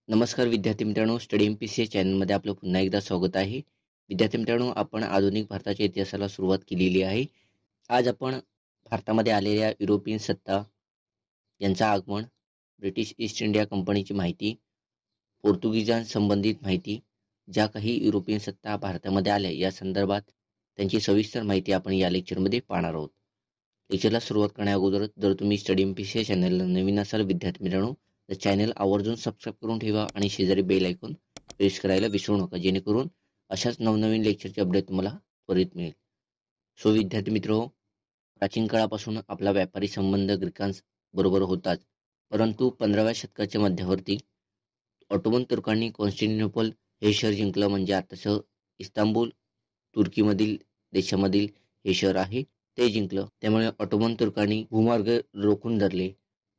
नमस्कार विद्यार्थी मित्रांनो, स्टडी एम पी सी चॅनलमध्ये आपलं पुन्हा एकदा स्वागत आहे. विद्यार्थी मित्रांनो, आपण आधुनिक भारताच्या इतिहासाला सुरुवात केलेली आहे. आज आपण भारतामध्ये आलेल्या युरोपियन सत्ता यांचं आगमन, ब्रिटिश ईस्ट इंडिया कंपनीची माहिती, पोर्तुगीजांसंबंधित माहिती, ज्या काही युरोपियन सत्ता भारतामध्ये आल्या या संदर्भात त्यांची सविस्तर माहिती आपण या लेक्चरमध्ये पाहणार आहोत. लेक्चरला सुरुवात करण्याअगोदर जर तुम्ही स्टडी एम पी सी चॅनलला नवीन असाल विद्यार्थी मित्रांनो, तर चॅनल आवर्जून सबस्क्राईब करून ठेवा आणि शेजारी बेल आयकॉन प्रेस करायला विसरू नका, जेणेकरून अशाच नवनवीन लेक्चरचे अपडेट तुम्हाला त्वरित मिळेल. सो विद्यार्थी मित्र, प्राचीन काळापासून आपला व्यापारी संबंध ग्रीकांबरोबर होताच, परंतु 15व्या शतकाच्या मध्यावर्ती ऑटोमन तुर्कांनी कॉन्स्टँटिनोपल हे शहर जिंकलं. म्हणजे आताचं इस्तांबूल तुर्कीमधील देशामधील हे शहर आहे ते जिंकलं. त्यामुळे ऑटोमन तुर्कांनी भूमार्ग रोखून धरले.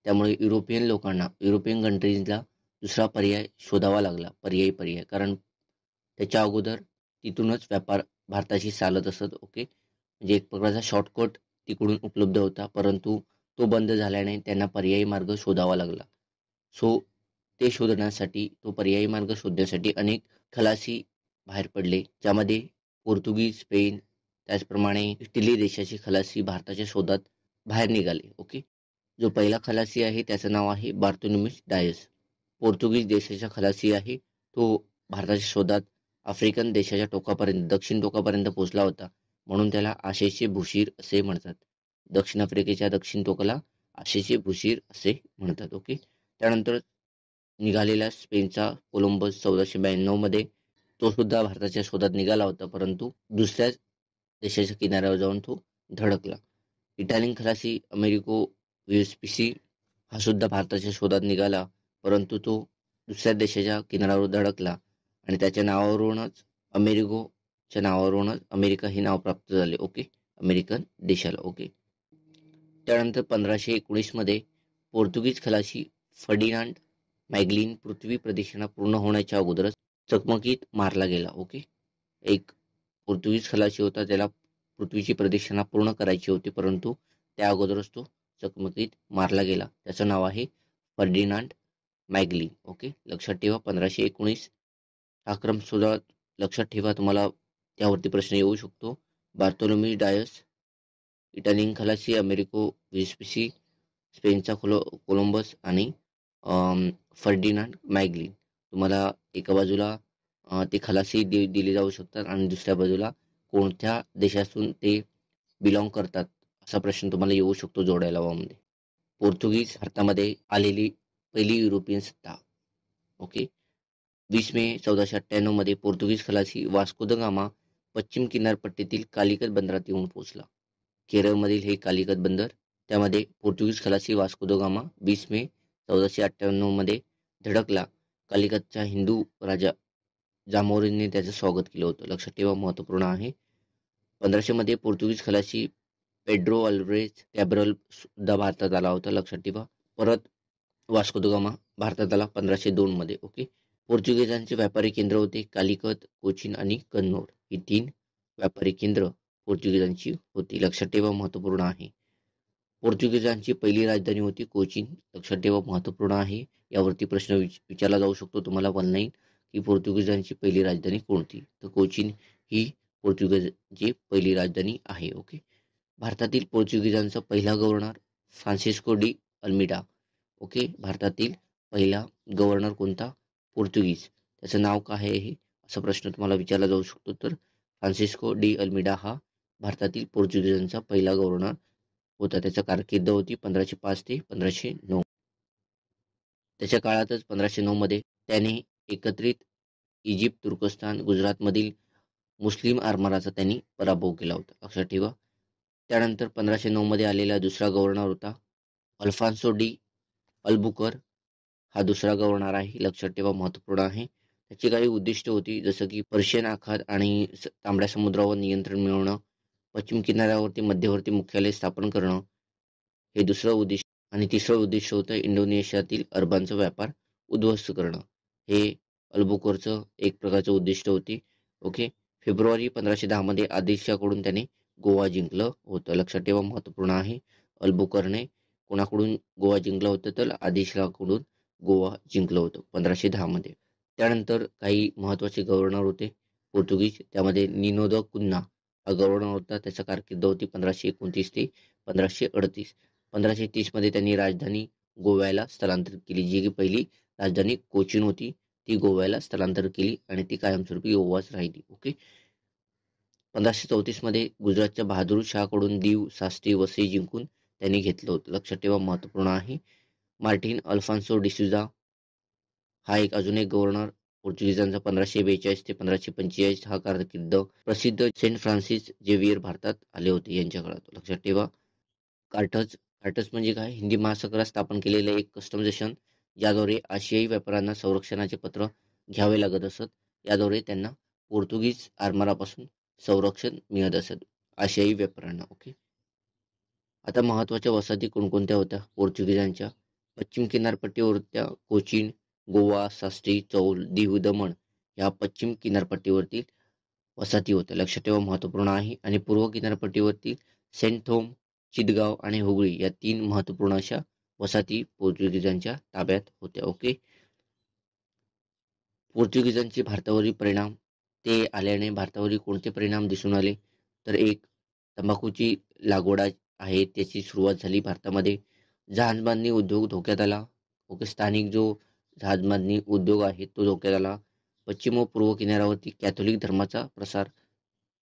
त्यामुळे युरोपियन कंट्रीजला दुसरा पर्याय शोधावा लागला, पर्याय, कारण त्याच्या अगोदर तिथूनच व्यापार भारताशी चालत असत. ओके, म्हणजे एक प्रकारचा शॉर्टकट तिकडून उपलब्ध होता, परंतु तो बंद झाल्याने त्यांना पर्यायी मार्ग शोधावा लागला. सो तो पर्यायी मार्ग शोधण्यासाठी अनेक खलासी बाहेर पडले, ज्यामध्ये पोर्तुगीज, स्पेन, त्याचप्रमाणे इटली देशाचे खलासी भारताच्या शोधात बाहेर निघाले. ओके, जो पहिला खलासी आहे त्याचं नाव आहे बार्थोलोम्यूस डायस. पोर्तुगीज देशाचा खलासी आहे, तो भारताच्या शोधात आफ्रिकन देशाच्या टोकापर्यंत, दक्षिण टोकापर्यंत पोहोचला होता, म्हणून त्याला आशेचे भूशीर असे म्हणतात. दक्षिण आफ्रिकेच्या दक्षिण टोकाला आशेचे भूशीर असे म्हणतात. ओके, त्यानंतर निघालेला स्पेनचा कोलंबस 1492 मध्ये तो सुद्धा भारताच्या शोधात निघाला होता, परंतु दुसऱ्याच देशाच्या किनाऱ्यावर जाऊन तो धडकला. इटालियन खलासी अमेरिको व्हेस्पुसी हा सुद्धा भारताच्या शोधात निघाला, परंतु तो दुसऱ्या देशाच्या किनाऱ्यावर धडकला आणि त्याच्या नावावरूनच अमेरिकोच्या नावावरूनच अमेरिका हे नाव प्राप्त झाले. ओके, अमेरिकन देशाला. ओके, त्यानंतर 1519 मध्ये पोर्तुगीज खलाशी फर्डिनांड मॅगलिन पृथ्वी प्रदक्षिणा पूर्ण होण्याच्या अगोदरच चकमकीत मारला गेला. ओके, एक पोर्तुगीज खलाशी होता, त्याला पृथ्वीची प्रदक्षिणा पूर्ण करायची होती, परंतु त्या अगोदरच तो चकमकीत मारला गेला. त्याचं नाव आहे फर्डिनांड मॅगलिन. ओके, लक्षात ठेवा 1519 हा क्रम सुद्धा लक्षात ठेवा, तुम्हाला त्यावरती प्रश्न येऊ शकतो. बार्थोलोम्यू डायस, इटालियन खलासी अमेरिको व्हेस्पुसी, स्पेनचा कोलंबस आणि फर्डिनांड मॅगलिन. तुम्हाला एका बाजूला ते खलासी दिले जाऊ शकतात आणि दुसऱ्या बाजूला कोणत्या देशातून ते बिलॉंग करतात असा प्रश्न तुम्हाला येऊ शकतो जोडायला मध्ये. पोर्तुगीज भारतामध्ये आलेली पहिली युरोपियन सत्ता. ओके, 20 मे 1498 मध्ये पोर्तुगीज खलासी वास्को द गामा पश्चिम किनारपट्टीतील कालिकत बंदरात येऊन पोहोचला. केरळमधील हे कालिकत बंदर, त्यामध्ये पोर्तुगीज खलासी वास्को द गामा 20 मे 1498 मध्ये धडकला. कालिकतच्या हिंदू राजा जामोरिनने त्याचं स्वागत केलं होतं. लक्षात ठेवा, महत्वपूर्ण आहे. 1500 मध्ये पोर्तुगीज खलासी पेड्रो अल्व्हेज कॅब्रल सुद्धा भारतात आला होता. लक्षात ठेवा, परत वास्को द गामा भारतात आला 1502 मध्ये. ओके, पोर्तुगीजांचे व्यापारी केंद्र होते कालिकत, कोचीन आणि कन्नौर. ही 3 व्यापारी केंद्र पोर्तुगीजांची होती. लक्षात ठेवा, महत्वपूर्ण आहे. पोर्तुगीजांची पहिली राजधानी होती कोचीन. लक्षात ठेवा, महत्वपूर्ण आहे. यावरती प्रश्न विचारला जाऊ शकतो तुम्हाला ऑनलाईन, की पोर्तुगीजांची पहिली राजधानी कोणती, तर कोचीन ही पोर्तुगीजची पहिली राजधानी आहे. ओके, भारतातील पोर्तुगीजांचा पहिला governor Francisco de Almeida. Okay, भारतातील पहिला गव्हर्नर कोणता? पोर्तुगीज. त्याचं नाव काय आहे असा प्रश्न तुम्हाला विचारला जाऊ शकतो. तर फ्रान्सिस्को डी अल्मीडा हा भारतातील पोर्तुगीजांचा पहिला गव्हर्नर होता. त्याचा कारकीर्द होती 1505 ते 1509. त्याच्या काळातच 1509 मध्ये त्याने एकत्रित इजिप्त, तुर्कस्तान, गुजरातमधील मुस्लिम आरमाराचा त्यांनी पराभव केला होता. लक्षात ठेवा. त्यानंतर 1509 मध्ये आलेला दुसरा गव्हर्नर होता अल्फान्सो डी अल्बुकर. हा दुसरा गव्हर्नर आहे. लक्षात ठेवा, महत्वपूर्ण आहे. त्याची काही उद्दिष्ट होती, जसं की पर्शियन आखात आणि तांबड्या समुद्रावर नियंत्रण मिळवणं, पश्चिम किनाऱ्यावरती मध्यवर्ती मुख्यालय स्थापन करणं, हे दुसरं उद्दिष्ट. आणि तिसरं उद्दिष्ट होतं इंडोनेशियातील अरबांचा व्यापार उद्ध्वस्त करणं. हे अल्बुकरचं एक प्रकारचं उद्दिष्ट होती. ओके, फेब्रुवारी 1510 मध्ये आदिलशाकडून त्याने गोवा जिंकलं होतं. लक्षात ठेवा, महत्वपूर्ण आहे. अल्बुकरने कोणाकडून गोवा जिंकलं होतं? तर आदिलशाकडून गोवा जिंकलं होतं 1510 मध्ये. त्यानंतर काही महत्त्वाचे गव्हर्नर होते पोर्तुगीज, त्यामध्ये निनो द कुन्हा हा गव्हर्नर होता. त्याचा कारकीर्द होती 1529 ते 1538. 1530 मध्ये त्यांनी राजधानी गोव्याला स्थलांतरित केली, जी की पहिली राजधानी कोचीन होती ती गोव्याला स्थलांतरित केली आणि ती कायमस्वरूपी गोवाच राहिली. ओके. 1534 मध्ये गुजरातच्या बहादूर शाहकडून दीव, सास्त्री, वसई जिंकून त्यांनी घेतलं होतं. लक्षात ठेवा, महत्त्वपूर्ण आहे. मार्टिन अल्फान्सो डिसूजा हा अजून एक गव्हर्नर पोर्तुगीजांचा 1542 ते 1545 हा कारकीर्द. प्रसिद्ध सेंट फ्रान्सिस जेवियर भारतात आले होते यांच्या काळात. लक्षात ठेवा. कार्टज कार्टज म्हणजे काय? हिंदी महासागरात स्थापन केलेलं एक कस्टमायझेशन ज्याद्वारे आशियाई व्यापाऱ्यांना संरक्षणाचे पत्र घ्यावे लागत असत. याद्वारे त्यांना पोर्तुगीज आरमारापासून संरक्षण मिळत असत आशियाई व्यापाऱ्यांना. ओके. आता महत्वाच्या वसाहती कोणकोणत्या होत्या पोर्तुगीजांच्या? पश्चिम किनारपट्टीवरच्या कोचीन, गोवा, सास्त्री, चौल, दीव, दमण या पश्चिम किनारपट्टीवरती वसाहती होत्या. लक्षात ठेवा, महत्वपूर्ण आहे. आणि पूर्व किनारपट्टीवरती सेंट थोम, चितगाव आणि हुगळी या 3 महत्वपूर्ण अशा वसाहती पोर्तुगीजांच्या ताब्यात होत्या. ओके. पोर्तुगीजांचे भारतावरील परिणाम. ते आल्याने भारतावरील कोणते परिणाम दिसून आले? तर एक, तंबाखूची लागवड आहे त्याची सुरुवात झाली भारतामध्ये. जहाजबांधणी उद्योग धोक्यात आला. ओके. स्थानिक जो जहाजबांधणी उद्योग आहे तो धोक्यात आला. पश्चिम व पूर्व किनाऱ्यावरती कॅथोलिक धर्माचा प्रसार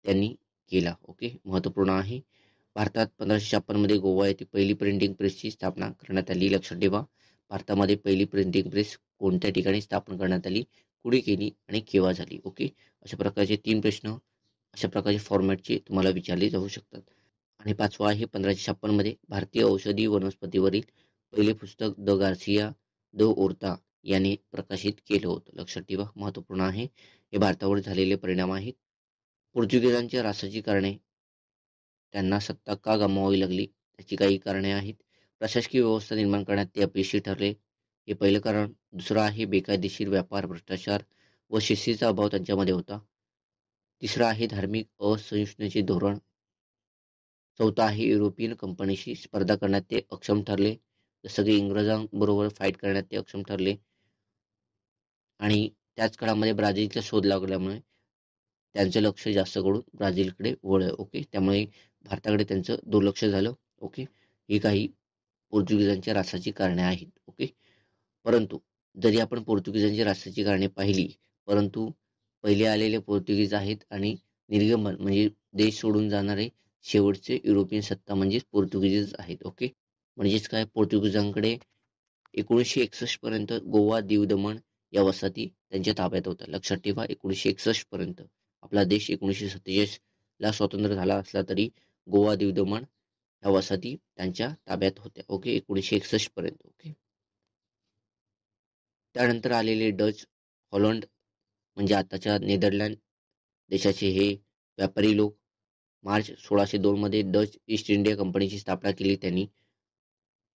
त्यांनी केला. ओके. महत्वपूर्ण आहे. भारतात 1556 मध्ये गोवा येथे पहिली प्रिंटिंग प्रेसची स्थापना करण्यात आली. लक्षात ठेवा, भारतामध्ये पहिली प्रिंटिंग प्रेस कोणत्या ठिकाणी स्थापन करण्यात आली, कुठे केली आणि केव्हा झाली. ओके. अशा प्रकारचे 3 प्रश्न अशा प्रकारचे फॉर्मॅटचे तुम्हाला विचारले जाऊ शकतात. आणि 5वा आहे 1556 मध्ये भारतीय औषधी वनस्पतीवरील पहिले पुस्तक द गार्सिया द ओर्ता याने प्रकाशित केलं होतं. लक्षात ठेवा, महत्वपूर्ण आहे. हे भारतावर झालेले परिणाम आहेत. पोर्तुगीजांच्या रासाची कारणे. त्यांना सत्ता का गमावावी लागली त्याची काही कारणे आहेत. प्रशासकीय व्यवस्था निर्माण करण्यात ते अपयशी ठरले, हे पहिलं कारण. दुसरं आहे बेकायदेशीर व्यापार, भ्रष्टाचार व शिस्तीचा अभाव त्यांच्यामध्ये होता. तिसरं आहे धार्मिक असहिष्णुतेचे धोरण. चौथा आहे युरोपियन कंपनीशी स्पर्धा करण्यात ते अक्षम ठरले, जसं की इंग्रजांबरोबर फाईट करण्यात ते अक्षम ठरले. आणि त्याच काळामध्ये ब्राझीलचा शोध लागल्यामुळे त्यांचं लक्ष जास्त करून ब्राझीलकडे वळलं. ओके. त्यामुळे भारताकडे त्यांचं दुर्लक्ष झालं. ओके. ही काही पोर्तुगीजांच्या ऱ्हासाची कारणे आहेत. ओके. परंतु जरी आपण पोर्तुगीजांची ऱ्हासाची कारणे पाहिली, परंतु पहिले आलेले पोर्तुगीज आहेत आणि निर्गमन म्हणजे देश सोडून जाणारे शेवटचे युरोपियन सत्ता म्हणजेच पोर्तुगीजच आहेत. ओके. म्हणजेच काय, पोर्तुगीजांकडे 1961 पर्यंत गोवा, दीव, दमण या वसाहती त्यांच्या ताब्यात होत्या. लक्षात ठेवा, 1961 पर्यंत. आपला देश 1947 ला स्वतंत्र झाला असला तरी गोवा, दीव, दमण ह्या वसाहती त्यांच्या ताब्यात होत्या. ओके. 1961 पर्यंत. ओके. त्यानंतर आलेले डच, हॉलंड म्हणजे आताच्या नेदरलँड देशाचे हे व्यापारी लोक मार्च 1602 मध्ये डच ईस्ट इंडिया कंपनीची स्थापना केली.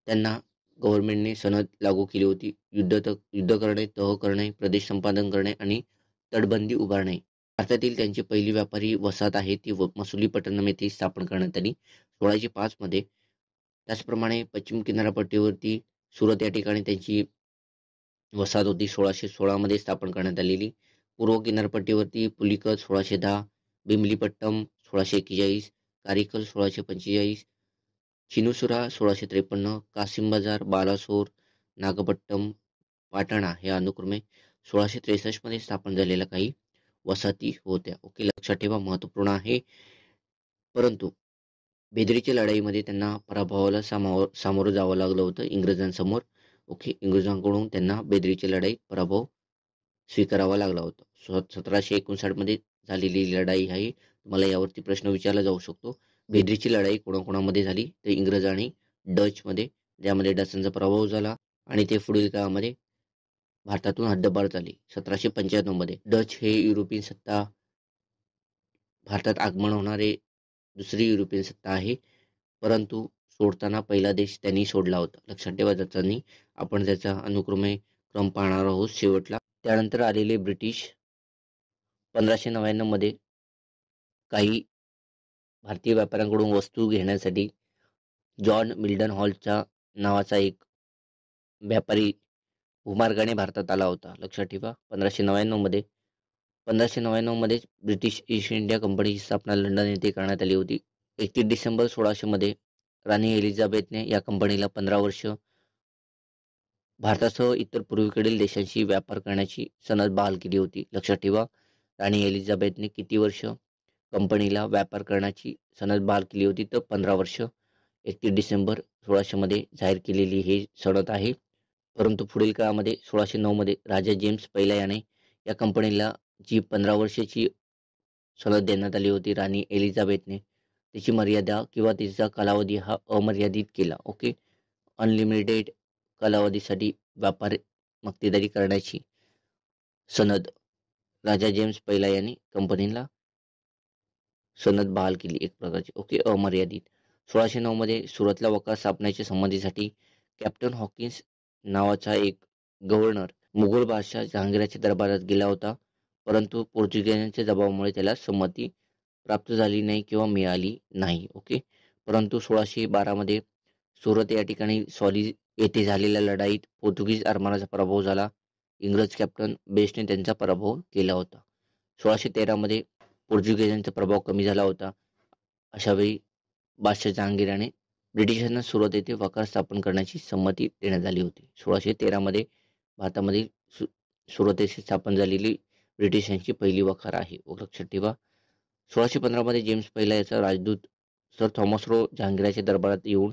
त्यांना गव्हर्नमेंटने सनद लागू केली होती. युद्ध करणे, तह करणे, प्रदेश संपादन करणे आणि तटबंदी उभारणे. भारतातील त्यांची पहिली व्यापारी वसाहत आहे ती मसुलीपट्टणम येथे स्थापन करण्यात आली 1605 मध्ये. त्याचप्रमाणे पश्चिम किनारपट्टीवरती सुरत या ठिकाणी त्यांची वसाहत होती 1616 मध्ये स्थापन करण्यात आलेली. पूर्व किनारपट्टीवरती पुलिकत 1610, बिमलीपट्टम 1641, कारिकल 1645, चिनुसुरा 1653, कासिम बाजार, बालासोर, नागपट्टम, पाटणा हे अनुक्रमे 1663 मध्ये स्थापन झालेल्या काही वसाहती होत्या. ओके. लक्षात ठेवा, महत्वपूर्ण आहे. परंतु बेदरीच्या लढाईमध्ये त्यांना पराभवाला सामोरं जावं लागलं होतं इंग्रजांसमोर. ओके. इंग्रजांकडून त्यांना बेदरीच्या लढाईत पराभव स्वीकारावा लागला होता. 1759 मध्ये झालेली लढाई आहे. तुम्हाला यावरती प्रश्न विचारला जाऊ शकतो. बेदरीची लढाई कोणाकोणामध्ये झाली? तर इंग्रज आणि डच मध्ये, ज्यामध्ये डचांचा पराभव झाला आणि ते पुढील काळामध्ये भारतातून हद्दपार झाले. 1795 मध्ये डच हे युरोपियन सत्ता, भारतात आगमन होणारे दुसरी युरोपियन सत्ता आहे. परंतु सोडताना पहिला देश त्यांनी सोडला होता. लक्षात ठेवा, त्याचानी आपण त्याचा अनुक्रमे क्रम पाहणार आहोत शेवटला. त्यानंतर आलेले ब्रिटिश 1599 मध्ये काही भारतीय व्यापाऱ्यांकडून वस्तू घेण्यासाठी जॉन मिल्डन हॉलचा नावाचा एक व्यापारी भूमार्गाने भारतात आला होता. लक्षात ठेवा. 1599 मध्ये ब्रिटिश ईस्ट इंडिया कंपनीची स्थापना लंडन येथे करण्यात आली होती. 31 डिसेंबर 1600 मध्ये राणी एलिझाबेथने या कंपनीला 15 वर्ष भारतासह इतर पूर्वेकडील देशांशी व्यापार करण्याची सनद बहाल केली होती. लक्षात ठेवा. राणी एलिझाबेथने किती वर्ष कंपनीला व्यापार करण्याची सनद बहाल केली होती? तर 15 वर्ष. 31 डिसेंबर 1600 मध्ये जाहीर केलेली ही सनद आहे. परंतु पुढील काळामध्ये 1609 मध्ये राजा जेम्स पहिला याने या कंपनीला जी 15 वर्षाची सनद देण्यात आली होती राणी एलिझाबेथने, तिची मर्यादा किंवा तिचा कालावधी हा अमर्यादित केला. ओके. अनलिमिटेड कालावधीसाठी व्यापार मक्तेदारी करण्याची सनद राजा जेम्स पहिला यांनी कंपनीला सनद बहाल केली एक प्रकारची. ओके. अमर्यादित. 1609 मध्ये सुरतला वकार स्थापनेच्या संमतीसाठी कॅप्टन हॉकिन्स नावाचा एक गव्हर्नर मुघल बादशाह जहांगीरच्या दरबारात गेला होता, परंतु पोर्तुगीजांच्या दबावामुळे त्याला संमती प्राप्त झाली नाही किंवा मिळाली नाही. ओके. परंतु 1612 मध्ये सुरत या ठिकाणी सॉली येथे झालेल्या लढाईत पोर्तुगीज आरमाराचा पराभव झाला. इंग्रज कॅप्टन बेस्टने त्यांचा पराभव केला होता. 1613 मध्ये पोर्तुगीजांचा प्रभाव कमी झाला होता. अशावेळी बादशाह जहांगीर याने ब्रिटिशांना सुरत येथे वकार स्थापन करण्याची संमती देण्यात आली होती. 1613 मध्ये भारतामध्ये सुरत येथे स्थापन झालेली ब्रिटिशांची पहिली वकार आहे. लक्षात ठेवा. 1615 मध्ये जेम्स पहिला याचा राजदूत सर थॉमस रो जहांगीरच्या दरबारात येऊन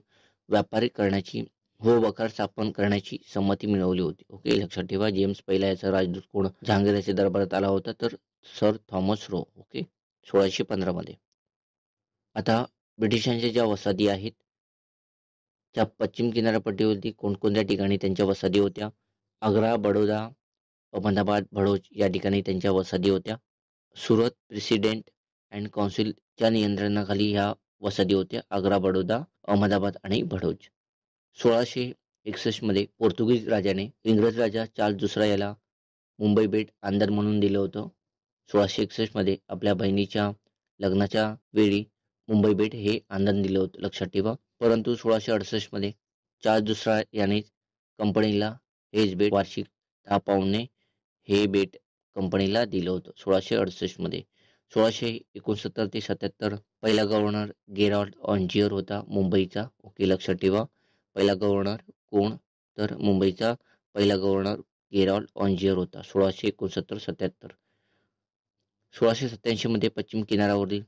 व्यापारी करण्याची व वकार स्थापन करण्याची संमती मिळवली होती. ओके. लक्षात ठेवा. जेम्स पहिला याचा राजदूत कोण जहांगीरच्या दरबारात आला होता? तर सर थॉमस रो. ओके. 1615 मध्ये. आता ब्रिटिशांच्या ज्या वसाहती आहेत त्या पश्चिम किनारपट्टीवरती कोणकोणत्या ठिकाणी त्यांच्या वसाहती होत्या? आग्रा, बडोदा, अहमदाबाद, भडोज या ठिकाणी त्यांच्या वसाहती होत्या. सुरत प्रेसिडेंट अँड काउन्सिलच्या नियंत्रणाखाली ह्या वसाहती होत्या. आग्रा, बडोदा, अहमदाबाद आणि भडोज. 1661 मध्ये पोर्तुगीज राजाने इंग्रज राजा चार्ल्स दुसरा याला मुंबई बेट आंदर म्हणून दिलं होतं. 1661 मध्ये आपल्या बहिणीच्या लग्नाच्या वेळी मुंबई बेट हे आंदण दिलं होतं. लक्षात ठेवा. परंतु 1668 मध्ये चार्ल्स दुसरा याने कंपनीला हेच बेट वार्षिक 10 पाऊंडने हे बेट कंपनीला दिलं होतं 1668 मध्ये. 1669 ते 77 पहिला गव्हर्नर गेरॉल्ड ऑन्जियर होता मुंबईचा. ओके. लक्षात ठेवा. पहिला गव्हर्नर कोण? तर मुंबईचा पहिला गव्हर्नर गेरॉल्ड ऑन्जियर होता 1669-77. 1687 मध्ये पश्चिम किनाऱ्यावरील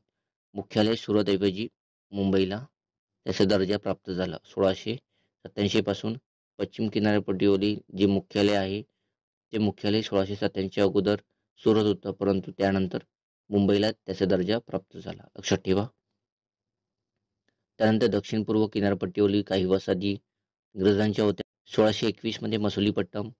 मुख्यालय सुरतऐवजी मुंबईला त्याचा दर्जा प्राप्त झाला. 1687 पासून पश्चिम किनारपट्टीवरील जे मुख्यालय आहे ते मुख्यालय 1687 अगोदर सुरत होतं, परंतु त्यानंतर मुंबईला त्याचा दर्जा प्राप्त झाला. लक्षात ठेवा. त्यानंतर दक्षिण पूर्व किनारपट्टीवरील काही वसाहती इंग्रजांच्या होत्या. 1621 मध्ये मसुलीपट्टम,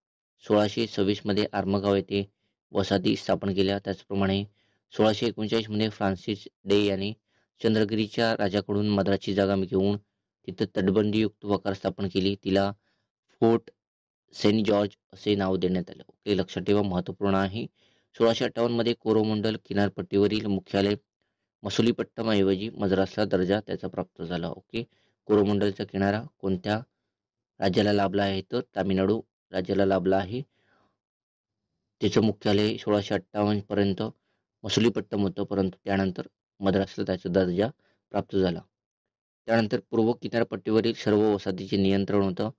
1626 मध्ये आर्मगाव येथे वसाहती स्थापन केल्या. त्याचप्रमाणे 1639 मध्ये फ्रान्सिस डे याने चंद्रगिरीच्या राजाकडून मद्रासची जागा घेऊन तिथं तटबंदीयुक्त वकार स्थापन केली. तिला फोर्ट सेंट जॉर्ज असे नाव देण्यात आले. ओके. लक्षात ठेवा. महत्वपूर्ण आहे. 1658 मध्ये कोरोमंडल किनारपट्टीवरील मुख्यालय मसुलीपट्टम ऐवजी मद्रासला दर्जा त्याचा प्राप्त झाला. ओके. कोरोमंडलचा किनारा कोणत्या राज्याला लाभला आहे? तर तामिळनाडू राज्याला लाभला आहे. त्याचं मुख्यालय 1658 पर्यंत मसुलीपट्टम होतं, परंतु त्यानंतर मद्रासला त्याचा दर्जा प्राप्त झाला. त्यानंतर पूर्व किनारपट्टीवरील सर्व वसाहतीचे नियंत्रण होतं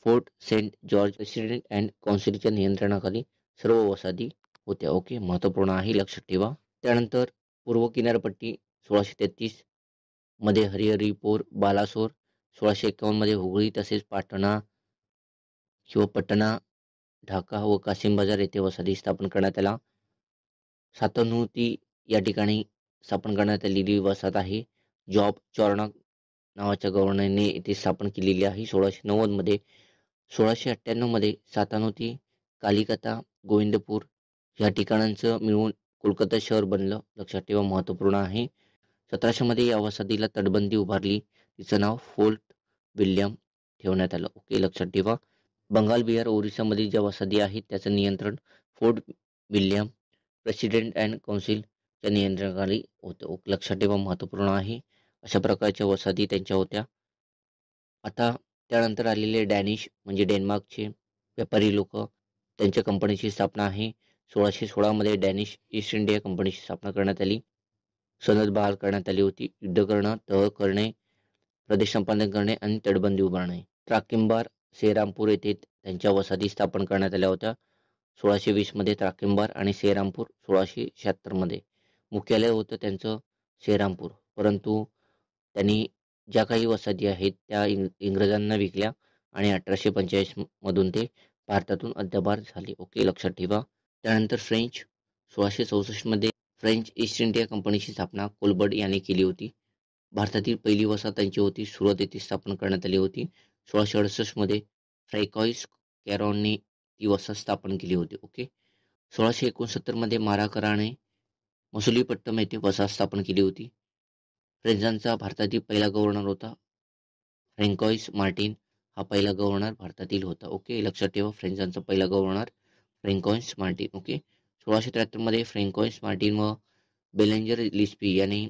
Fort Saint George. President and काउन्सिलच्या नियंत्रणाखाली सर्व वसाहती होत्या. ओके. महत्वपूर्ण आहे. लक्षात ठेवा. त्यानंतर पूर्व किनारपट्टी 1633 मध्ये हरिहरपोर, बालासोर. 1651 मध्ये हुगळी तसेच पाटणा किंवा पटना, ढाका व कासिम बाजार येथे वसाहती स्थापन करण्यात आला. सातनूती या ठिकाणी स्थापन करण्यात आलेली वसाहत आहे. जॉब चॉर्नॉक नावाच्या गव्हर्नरने येथे स्थापन केलेली आहे 1690 मध्ये. 1698 मध्ये सातानुती, कालिकता, गोविंदपूर या ठिकाणांचं मिळून कोलकाता शहर बनलं. लक्षात ठेवा. महत्वपूर्ण आहे. 1700 मध्ये या वसाहतीला तटबंदी उभारली. तिचं नाव फोर्ट विल्यम ठेवण्यात आलं. ओके. लक्षात ठेवा. बंगाल, बिहार, ओरिसामधील ज्या वसाहती आहेत त्याचं नियंत्रण फोर्ट विल्यम प्रेसिडेंट अँड काउन्सिलच्या नियंत्रणाखाली होतं. लक्षात ठेवा. महत्वपूर्ण आहे. अशा प्रकारच्या वसाहती त्यांच्या होत्या. आता त्यानंतर आलेले डॅनिश म्हणजे डेन्मार्कचे व्यापारी लोक त्यांच्या कंपनीची स्थापना आहे. 1616 मध्ये डॅनिश ईस्ट इंडिया कंपनीची स्थापना करण्यात आली. सनद बहाल करण्यात आली होती. युद्ध करणं, तह करणे, प्रदेश संपादन करणे आणि तटबंदी उभारणे. त्राकिंबार सेरामपूर येथे त्यांच्या वसाहती स्थापन करण्यात आल्या होत्या. 1620 मध्ये त्राकिंबार आणि सेरामपूर, 1676 मध्ये मुख्यालय होतं त्यांचं सेरामपूर. परंतु त्यांनी ज्या काही वसाहती आहेत त्या इंग्रजांना विकल्या आणि 1845 मधून ते भारतातून अद्याबार झाले. ओके, लक्षात ठेवा. त्यानंतर फ्रेंच 1664 मध्ये फ्रेंच ईस्ट इंडिया कंपनीची स्थापना कोलबर्ट यांनी केली होती. भारतातील पहिली वसाहत त्यांची होती. सुरत येथे स्थापन करण्यात आली होती. 1668 मध्ये फ्रॅंकॉइस कॅरॉनने ती वसाहत स्थापन केली होती. ओके. 1669 मध्ये माराकराने मसुलीपट्टम येथे वसाहत स्थापन केली होती. फ्रेंचांचा भारतातील पहिला गव्हर्नर होता. फ्रँकॉइस मार्टिन हा पहिला गव्हर्नर भारतातील होता. ओके, लक्षात ठेवा. फ्रेंचांचा पहिला गव्हर्नर फ्रँकॉइस मार्टिन. ओके. 1673 मध्ये फ्रँकॉइस मार्टिन व बेलेंजर लिस्पी यांनी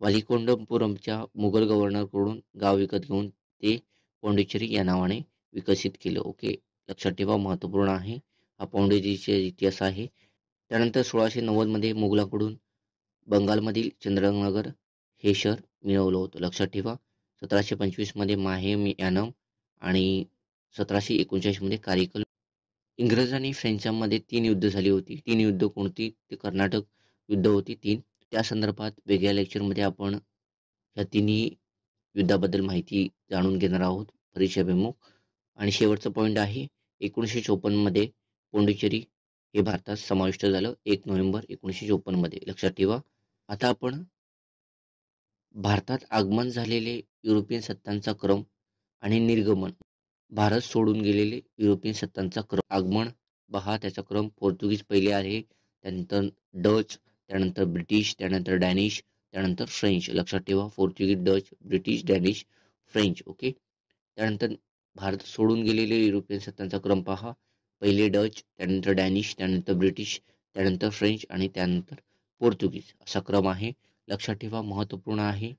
वालिकोंडपुरमच्या मुघल गव्हर्नरकडून गाव विकत घेऊन ते पॉंडिचेरी या नावाने विकसित केलं. ओके, लक्षात ठेवा, महत्त्वपूर्ण आहे. हा पॉंडिचेरीचा इतिहास आहे. त्यानंतर 1690 मध्ये मुघलाकडून बंगालमधील चंद्रनगर हे शहर मिळवलं होतं. लक्षात ठेवा. 1725 मध्ये माहेमयानम आणि 1739 मध्ये कारिकल. इंग्रज आणि फ्रेंचांमध्ये 3 युद्ध झाली होती. 3 युद्ध कोणती? ते कर्नाटक युद्ध होती 3. त्या संदर्भात वेगळ्या लेक्चरमध्ये आपण या तिन्ही युद्धाबद्दल माहिती जाणून घेणार आहोत परीक्षाभिमुख. आणि शेवटचा पॉईंट आहे 1954 मध्ये पॉंडिचेरी हे भारतात समाविष्ट झालं 1 नोव्हेंबर 1954 मध्ये. लक्षात ठेवा. आता आपण भारतात आगमन झालेले युरोपियन सत्तांचा क्रम आणि निर्गमन, भारत सोडून गेलेले युरोपियन सत्तांचा क्रम. आगमन पहा, त्याचा क्रम पोर्तुगीज पहिले आहे, त्यानंतर डच, त्यानंतर ब्रिटिश, त्यानंतर डॅनिश, त्यानंतर फ्रेंच. लक्षात ठेवा. Portuguese, Dutch, British, Danish, French. Okay. त्यानंतर भारत सोडून गेलेले युरोपियन सत्तांचा क्रम पहा. पहिले डच, त्यानंतर डॅनिश, त्यानंतर ब्रिटिश, त्यानंतर फ्रेंच आणि त्यानंतर पोर्तुगीज असा क्रम आहे. लक्षात ठेवा, महत्त्वपूर्ण आहे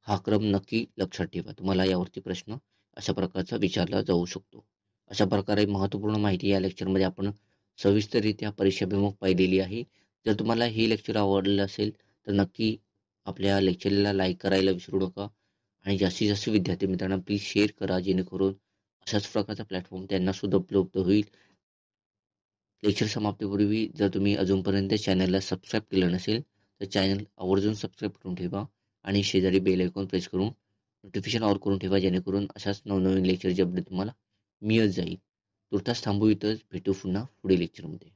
हा क्रम. नक्की लक्षात ठेवा. तुम्हाला यावरती प्रश्न अशा प्रकारचा विचारला जाऊ शकतो. अशा प्रकारे महत्त्वपूर्ण माहिती या लेक्चरमध्ये आपण सविस्तररित्या परीक्षाभिमुख पाहिलेली आहे. जर तुम्हाला हे लेक्चर आवडलं असेल तर नक्की आपल्या लेक्चरला लाईक करायला विसरू नका आणि जास्तीत जास्त विद्यार्थी मित्रांना प्लीज शेअर करा, जेणेकरून अशाच प्रकारचा प्लॅटफॉर्म त्यांना सुद्धा उपलब्ध होईल. लेक्चर समाप्तीपूर्वी जर तुम्ही अजूनपर्यंत चॅनलला सबस्क्राईब केलं नसेल तर चॅनल आवर्जून सबस्क्राईब करून ठेवा आणि शेजारी बेल आयकॉन प्रेस करून नोटिफिकेशन ऑन करून ठेवा, जेणेकरून अशाच नवनवीन लेक्चरची अपडेट तुम्हाला मिळत जाईल. तुर्तास थांबू, इथंच भेटू पुन्हा पुढील लेक्चरमध्ये.